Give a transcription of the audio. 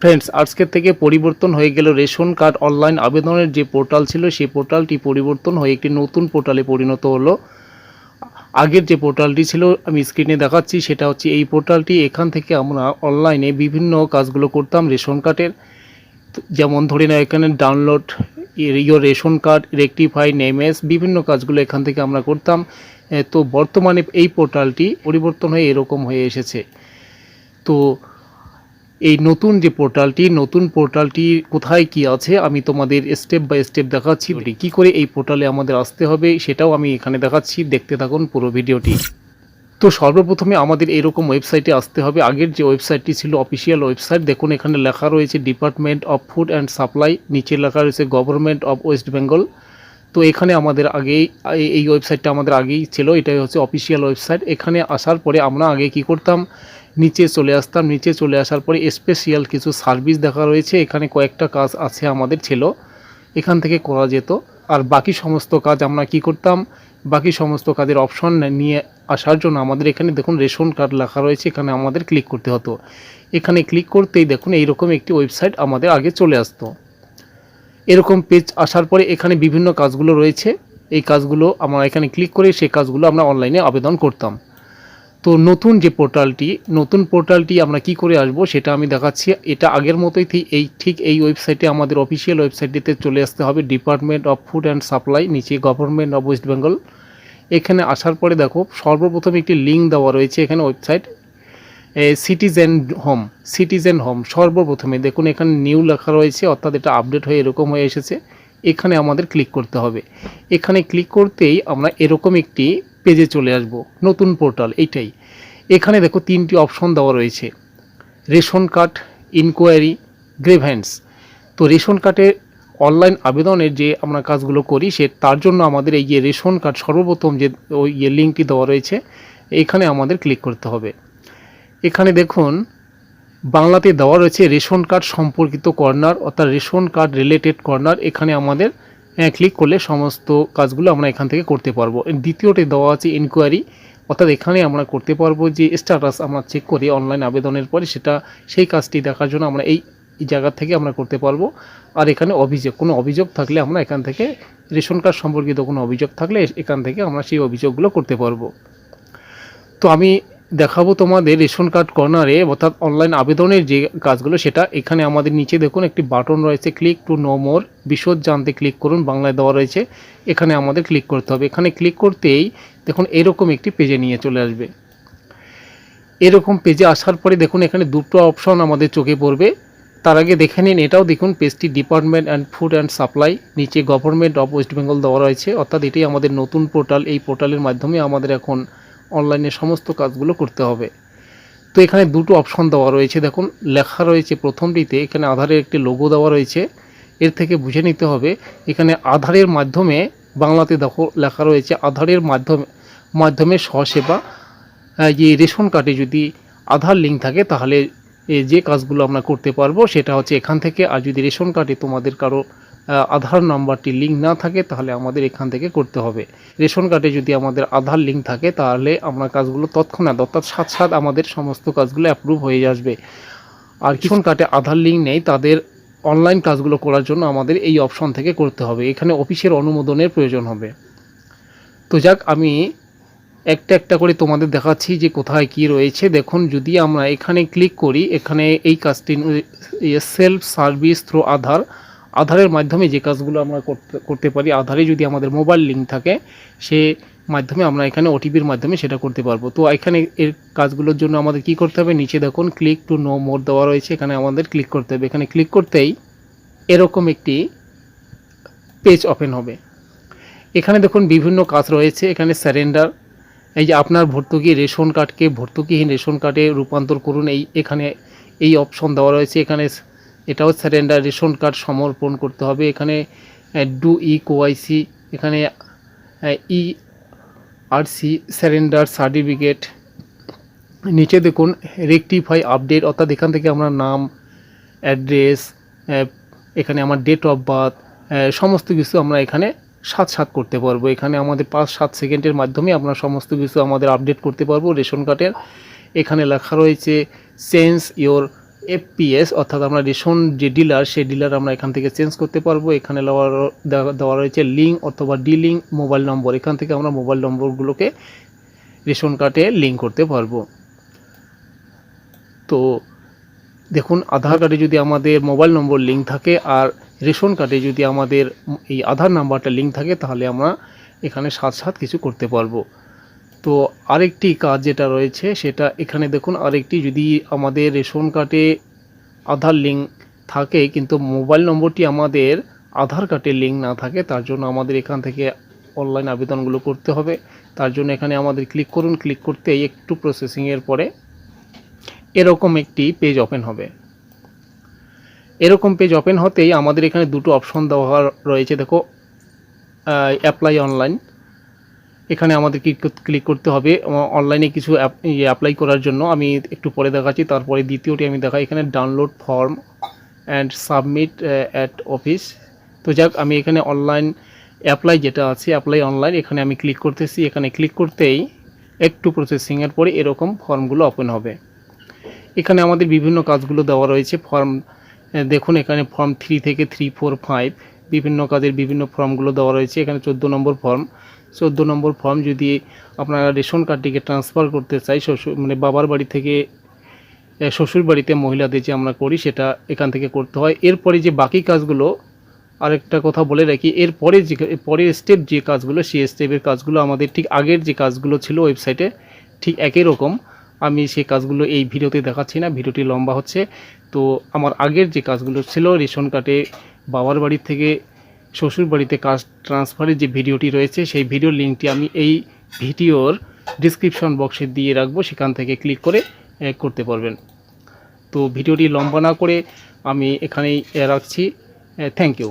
Friends, আজকের থেকে পরিবর্তন হয়ে গেল রেশন কার্ড অনলাইন আবেদনের যে পোর্টাল ছিল সেই পোর্টালটি পরিবর্তন হয়ে একটি নতুন পোর্টালে পরিণত হলো। আগের যে পোর্টালটি ছিল আমি স্ক্রিনে দেখাচ্ছি, সেটা হচ্ছে এই পোর্টালটি। এখান থেকে আমরা অনলাইনে বিভিন্ন কাজগুলো করতাম রেশন কার্ডের। যেমন ধরে নাও এখানে download your ration card, rectify, names, বিভিন্ন কাজগুলো এখান থেকে আমরা করতাম। তো বর্তমানে এই পোর্টালটি পরিবর্তন হয়ে এরকম হয়ে এসেছে। তো এই নতুন যে পোর্টালটি কোথায় কি আছে আমি তোমাদের স্টেপ বাই স্টেপ দেখাচ্ছি। কি করে এই পোর্টালে আমাদের আসতে হবে সেটাও আমি এখানে দেখাচ্ছি, দেখতে থাকুন পুরো ভিডিওটি। তো সর্বপ্রথমে আমাদের এরকম ওয়েবসাইটে আসতে হবে। আগের যে ওয়েবসাইটটি ছিল অফিসিয়াল ওয়েবসাইট, দেখুন এখানে লেখা রয়েছে department of food and supply, নিচে লেখা রয়েছে গভর্নমেন্ট অফ ওয়েস্ট বেঙ্গল। তো এখানে আমাদের আগেই এই ওয়েবসাইটটা আমাদের আগেই ছিল, এটাই হচ্ছে অফিসিয়াল ওয়েবসাইট। এখানে আসার পরে আমরা আগে কি করতাম, নিচে চলে আসতাম। নিচে চলে আসার পরে স্পেশাল কিছু সার্ভিস দেখা রয়েছে, এখানে কয়েকটা কাজ আছে আমাদের ছিল, এখান থেকে করা যেত। আর বাকি সমস্ত কাজ আমরা কি করতাম, বাকি সমস্ত কাজের অপশন নিয়ে আসার জন্য আমাদের এখানে দেখুন রেশন কার্ড লেখা রয়েছে, এখানে আমাদের ক্লিক করতে হতো। এখানে ক্লিক করতেই দেখুন এইরকম একটি ওয়েবসাইট আমাদের আগে চলে আসতো। এরকম পেজ আসার পরে এখানে বিভিন্ন কাজগুলো রয়েছে, এই কাজগুলো আমরা এখানে ক্লিক করে সেই কাজগুলো আমরা অনলাইনে আবেদন করতাম। তো নতুন পোর্টালটি আমরা কি করে আসবো সেটা আমি দেখাচ্ছি। এটা আগের মতোই ঠিক এই ওয়েবসাইটে, আমাদের অফিসিয়াল ওয়েবসাইটটিতে চলে আসতে হবে। Department of food and supply, নিচে গভর্নমেন্ট অফ ওয়েস্ট বেঙ্গল। এখানে আসার পরে দেখো সর্বপ্রথম একটি লিঙ্ক দেওয়া রয়েছে এখানে ওয়েবসাইট সিটিজেন হোম। সর্বপ্রথমে দেখুন এখানে নিউ লেখা রয়েছে, অর্থাৎ এটা আপডেট হয়ে এরকম হয়ে এসেছে। এখানে আমাদের ক্লিক করতে হবে। এখানে ক্লিক করতেই আমরা এরকম একটি পেজে চলে আসব, নতুন পোর্টাল এইটাই। এখানে দেখো তিনটি অপশন দেওয়া রয়েছে, রেশন কার্ড, ইনকোয়ারি, গ্রিভেন্স। তো রেশন কার্ডে অনলাইন আবেদনের যে আমরা কাজগুলো করি তার জন্য আমাদের এই যে রেশন কার্ড সর্বপ্রথম যে ওই লিঙ্কটি দেওয়া রয়েছে এখানে আমাদের ক্লিক করতে হবে। এখানে দেখুন বাংলাতে দেওয়া রয়েছে রেশন কার্ড সম্পর্কিত কর্নার, অর্থাৎ রেশন কার্ড রিলেটেড কর্নার। এখানে আমাদের ক্লিক করলে সমস্ত কাজগুলো আমরা এখান থেকে করতে পারবো। দ্বিতীয়টি দেওয়া আছে ইনকোয়ারি, অর্থাৎ এখানে আমরা করতে পারবো যে স্ট্যাটাস আমরা চেক করি অনলাইন আবেদনের পরে, সেই কাজটি দেখার জন্য আমরা এই জায়গা থেকে আমরা করতে পারবো। আর এখানে কোনো অভিযোগ থাকলে আমরা এখান থেকে রেশন কার্ড সম্পর্কিত কোনো অভিযোগ থাকলে এখান থেকে আমরা সেই অভিযোগগুলো করতে পারবো। তো আমি দেখাবো তোমাদের রেশন কার্ড কর্নারে, অর্থাৎ অনলাইন আবেদনের যে কাজগুলো সেটা। এখানে আমাদের নিচে দেখুন একটি বাটন রয়েছে, ক্লিক টু নো মোর, বিশদ জানতে ক্লিক করুন, বাংলায় দেওয়া রয়েছে। এখানে আমাদের ক্লিক করতে হবে। এখানে ক্লিক করতেই দেখুন এরকম একটি পেজে নিয়ে চলে আসবে। এরকম পেজে আসার পরে দেখুন এখানে দুটো অপশন আমাদের চোখে পড়বে। তার আগে দেখে নিন, এটাও দেখুন পেজটি department and food and supply, নিচে গভর্নমেন্ট অফ ওয়েস্ট বেঙ্গল দেওয়া রয়েছে, অর্থাৎ এটাই আমাদের নতুন পোর্টাল। এই পোর্টালের মাধ্যমে আমাদের এখন অনলাইনে সমস্ত কাজগুলো করতে হবে। তো এখানে দুটো অপশন দেওয়া রয়েছে, দেখুন লেখা রয়েছে প্রথমটিতে এখানে আধারের একটি লোগো দেওয়া রয়েছে। এর থেকে বুঝে নিতে হবে এখানে আধারের মাধ্যমে, বাংলাতে দেখো লেখা রয়েছে আধারের মাধ্যমে স্বসেবা। যে রেশন কার্ডে যদি আধার লিঙ্ক থাকে তাহলে যে কাজগুলো আমরা করতে পারবো সেটা হচ্ছে এখান থেকে। আর যদি রেশন কার্ডে তোমাদের কারো আধার নাম্বারটি লিঙ্ক না থাকে তাহলে আমাদের এখান থেকে করতে হবে। রেশন কার্ডে যদি আমাদের আধার লিঙ্ক থাকে তাহলে আমরা কাজগুলো তৎক্ষণাৎ, অর্থাৎ সাথে আমাদের সমস্ত কাজগুলো অ্যাপ্রুভ হয়ে আসবে। আর রেশন কার্ডে আধার লিঙ্ক নেই তাদের অনলাইন কাজগুলো করার জন্য আমাদের এই অপশন থেকে করতে হবে, এখানে অফিসের অনুমোদনের প্রয়োজন হবে। তো যাক, আমি একটা একটা করে তোমাদের দেখাচ্ছি যে কোথায় কি রয়েছে। দেখুন যদি আমরা এখানে ক্লিক করি, এখানে এই কাজটি সেলফ সার্ভিস থ্রু আধারের মাধ্যমে যে কাজগুলো আমরা করতে পারি, আধারে যদি আমাদের মোবাইল লিঙ্ক থাকে সে মাধ্যমে আমরা এখানে ওটিপির মাধ্যমে সেটা করতে পারবো। তো এখানে এর কাজগুলোর জন্য আমাদের কি করতে হবে, নিচে দেখুন ক্লিক টু নো মোর দেওয়া রয়েছে, এখানে আমাদের ক্লিক করতে হবে। এখানে ক্লিক করতেই এরকম একটি পেজ ওপেন হবে। এখানে দেখুন বিভিন্ন কাজ রয়েছে। এখানে সারেন্ডার, এই যে আপনার ভর্তুকি রেশন কার্ডকে ভর্তুকিহীন রেশন কার্ডে রূপান্তর করুন, এখানে এই অপশন দেওয়া রয়েছে। এখানে এটাও সারেন্ডার, রেশন কার্ড সমর্পণ করতে হবে। এখানে ডু KYC, এখানে ERC সারেন্ডার সার্টিফিকেট। নিচে দেখুন রেকটিফাই আপডেট, অর্থাৎ এখান থেকে আমরা নাম, অ্যাড্রেস, এখানে আমার ডেট অফ বার্থ, সমস্ত কিছু আমরা এখানে সাথ করতে পারবো। এখানে আমাদের 5-7 সেকেন্ডের মাধ্যমে আমরা সমস্ত কিছু আমাদের আপডেট করতে পারবো রেশন কার্ডের। এখানে লেখা রয়েছে চেঞ্জ ইয়োর এফপিএস অর্থাৎ আমরা রেশন যে ডিলার সেই ডিলার আমরা এখান থেকে চেঞ্জ করতে পারবো। এখানে দেওয়া রয়েছে লিঙ্ক অথবা ডিলিঙ্ক মোবাইল নম্বর, এখান থেকে আমরা মোবাইল নম্বরগুলোকে রেশন কার্ডে লিঙ্ক করতে পারবো। তো দেখুন, আধার কার্ডে যদি আমাদের মোবাইল নম্বর লিঙ্ক থাকে আর রেশন কার্ডে যদি আমাদের এই আধার নাম্বারটা লিঙ্ক থাকে, তাহলে আমরা এখানে সাথে কিছু করতে পারবো। তো আরেকটি কাজ যেটা রয়েছে সেটা এখানে দেখুন, আরেকটি যদি আমাদের রেশন কার্ডে আধার লিঙ্ক থাকে কিন্তু মোবাইল নম্বরটি আমাদের আধার কার্ডে লিঙ্ক না থাকে, তার জন্য আমাদের এখান থেকে অনলাইন আবেদনগুলো করতে হবে। তার জন্য এখানে আমাদের ক্লিক করুন, ক্লিক করতেই একটু প্রসেসিংয়ের পরে এরকম একটি পেজ ওপেন হবে। এরকম পেজ ওপেন হতেই আমাদের এখানে দুটো অপশন দেওয়া রয়েছে, দেখো অ্যাপ্লাই অনলাইন, এখানে আমাদের ক্লিক করতে হবে অনলাইনে কিছু অ্যাপ্লাই করার জন্য। আমি একটু পরে দেখাচ্ছি। তারপরে দ্বিতীয়টি আমি দেখাই, এখানে download form and submit at office. তো যাক, আমি এখানে অনলাইন অ্যাপ্লাই যেটা আছে অ্যাপ্লাই অনলাইন, এখানে আমি ক্লিক করতেছি। এখানে ক্লিক করতেই একটু প্রসেসিংয়ের পরে এরকম ফর্মগুলো ওপেন হবে। এখানে আমাদের বিভিন্ন কাজগুলো দেওয়া রয়েছে। ফর্ম দেখুন, এখানে ফর্ম 3 থেকে 3, 4, 5 বিভিন্ন কাজের বিভিন্ন ফর্মগুলো দেওয়া রয়েছে। এখানে 14 নম্বর ফর্ম। 14 নম্বর ফর্ম যদি আপনারা রেশন কার্ডটিকে ট্রান্সফার করতে চাই মানে বাবার বাড়ি থেকে শ্বশুর বাড়িতে মহিলাদের যে আমরা করি সেটা এখান থেকে করতে হয়। এরপরে যে বাকি কাজগুলো, আরেকটা কথা বলে রাখি, পরের স্টেপ যে কাজগুলো সেই স্টেপের কাজগুলো আমাদের ঠিক আগের যে কাজগুলো ছিল ওয়েবসাইটে ঠিক একই রকম। আমি সেই কাজগুলো এই ভিডিওতে দেখাচ্ছি না, ভিডিওটি লম্বা হচ্ছে। তো আমার আগের যে কাজগুলো ছিল রেশন কার্ডে বাবার বাড়ি থেকে শ্বশুর বাড়িতে কাজ ট্রান্সফারের যে ভিডিওটি রয়েছে সেই ভিডিওর লিঙ্কটি আমি এই ভিডিওর ডিসক্রিপশন বক্সে দিয়ে রাখবো, সেখান থেকে ক্লিক করে করতে পারবেন। তো ভিডিওটি লম্বা না করে আমি এখানেই রাখছি। Thank you.